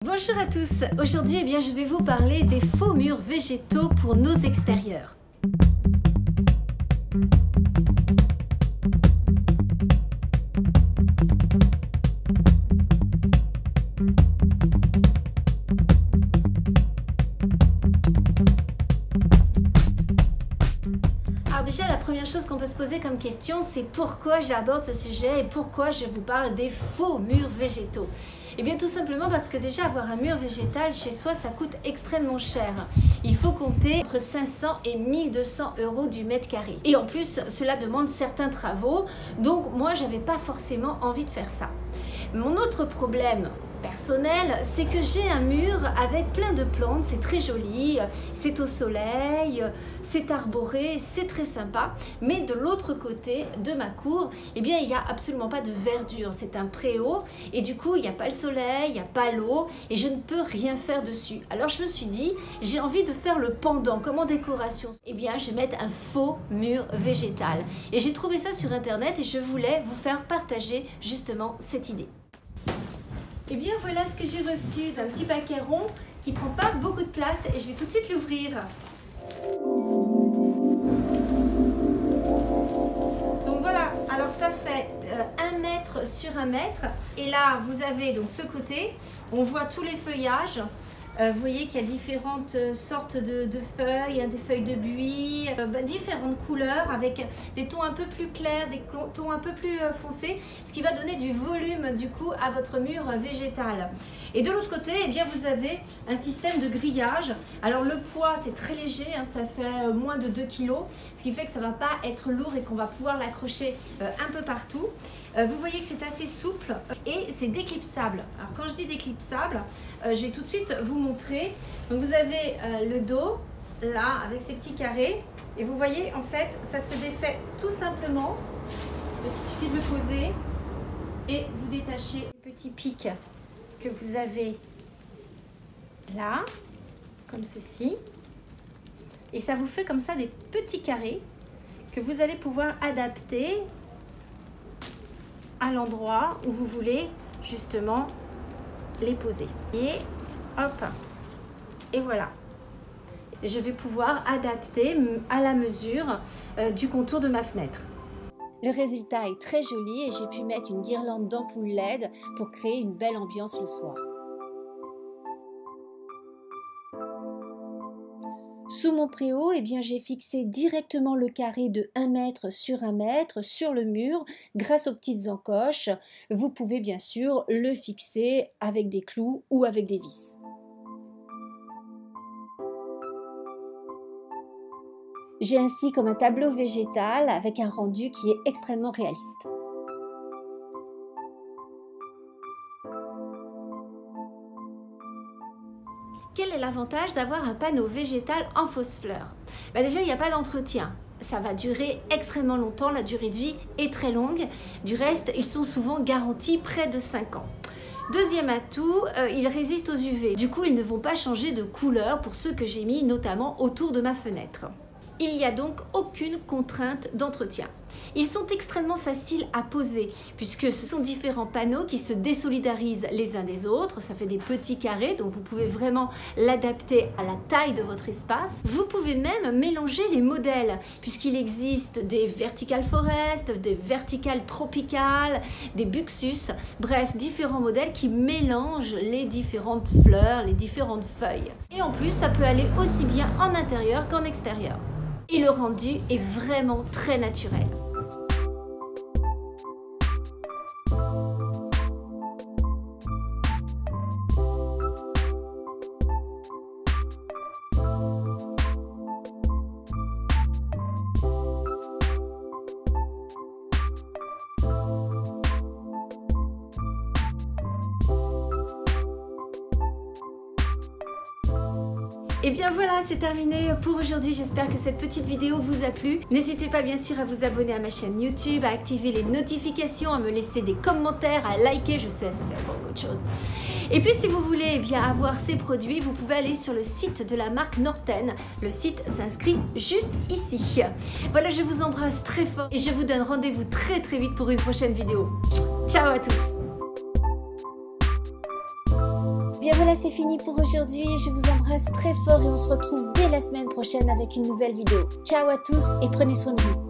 Bonjour à tous, aujourd'hui je vais vous parler des faux murs végétaux pour nos extérieurs. Alors déjà, la première chose qu'on peut se poser comme question, c'est pourquoi j'aborde ce sujet et pourquoi je vous parle des faux murs végétaux. Eh bien tout simplement parce que déjà avoir un mur végétal chez soi, ça coûte extrêmement cher. Il faut compter entre 500 et 1200 € du mètre carré. Et en plus, cela demande certains travaux, donc moi j'avais pas forcément envie de faire ça. Mon autre problème personnel, c'est que j'ai un mur avec plein de plantes, c'est très joli, c'est au soleil, c'est arboré, c'est très sympa, mais de l'autre côté de ma cour, il n'y a absolument pas de verdure, c'est un préau et du coup il n'y a pas le soleil, il n'y a pas l'eau et je ne peux rien faire dessus. Alors je me suis dit, j'ai envie de faire le pendant comme en décoration. Je vais mettre un faux mur végétal et j'ai trouvé ça sur internet et je voulais vous faire partager justement cette idée. Et bien voilà ce que j'ai reçu, c'est un petit paquet rond qui prend pas beaucoup de place et je vais tout de suite l'ouvrir. Donc voilà, alors ça fait 1 mètre sur 1 mètre et là vous avez donc ce côté, on voit tous les feuillages. Vous voyez qu'il y a différentes sortes de feuilles, des feuilles de buis, différentes couleurs avec des tons un peu plus clairs, des tons un peu plus foncés, ce qui va donner du volume du coup à votre mur végétal. Et de l'autre côté, vous avez un système de grillage. Alors le poids c'est très léger, ça fait moins de 2 kg, ce qui fait que ça ne va pas être lourd et qu'on va pouvoir l'accrocher un peu partout. Vous voyez que c'est assez souple et c'est déclipsable. Alors quand je dis déclipsable, je vais tout de suite vous montrer. Donc vous avez le dos là avec ces petits carrés et vous voyez en fait ça se défait tout simplement. Il suffit de le poser et vous détachez le petit pic que vous avez là comme ceci et ça vous fait comme ça des petits carrés que vous allez pouvoir adapter à l'endroit où vous voulez justement les poser. Et hop, et voilà. Je vais pouvoir adapter à la mesure du contour de ma fenêtre. Le résultat est très joli et j'ai pu mettre une guirlande d'ampoules LED pour créer une belle ambiance le soir. Sous mon préau, j'ai fixé directement le carré de 1 mètre sur 1 mètre sur le mur grâce aux petites encoches. Vous pouvez bien sûr le fixer avec des clous ou avec des vis. J'ai ainsi comme un tableau végétal avec un rendu qui est extrêmement réaliste. Quel est l'avantage d'avoir un panneau végétal en fausse fleur? Déjà, il n'y a pas d'entretien. Ça va durer extrêmement longtemps, la durée de vie est très longue. Du reste, ils sont souvent garantis près de 5 ans. Deuxième atout, ils résistent aux UV. Du coup, ils ne vont pas changer de couleur pour ceux que j'ai mis notamment autour de ma fenêtre. Il n'y a donc aucune contrainte d'entretien. Ils sont extrêmement faciles à poser puisque ce sont différents panneaux qui se désolidarisent les uns des autres. Ça fait des petits carrés donc vous pouvez vraiment l'adapter à la taille de votre espace. Vous pouvez même mélanger les modèles puisqu'il existe des vertical forest, des vertical tropical, des buxus, bref différents modèles qui mélangent les différentes fleurs, les différentes feuilles. Et en plus ça peut aller aussi bien en intérieur qu'en extérieur. Et le rendu est vraiment très naturel. Et bien voilà, c'est terminé pour aujourd'hui. J'espère que cette petite vidéo vous a plu. N'hésitez pas bien sûr à vous abonner à ma chaîne YouTube, à activer les notifications, à me laisser des commentaires, à liker, je sais, ça fait beaucoup de choses. Et puis si vous voulez avoir ces produits, vous pouvez aller sur le site de la marque Norten. Le site s'inscrit juste ici. Voilà, je vous embrasse très fort et je vous donne rendez-vous très vite pour une prochaine vidéo. Ciao à tous! Bien voilà, c'est fini pour aujourd'hui. Je vous embrasse très fort et on se retrouve dès la semaine prochaine avec une nouvelle vidéo. Ciao à tous et prenez soin de vous.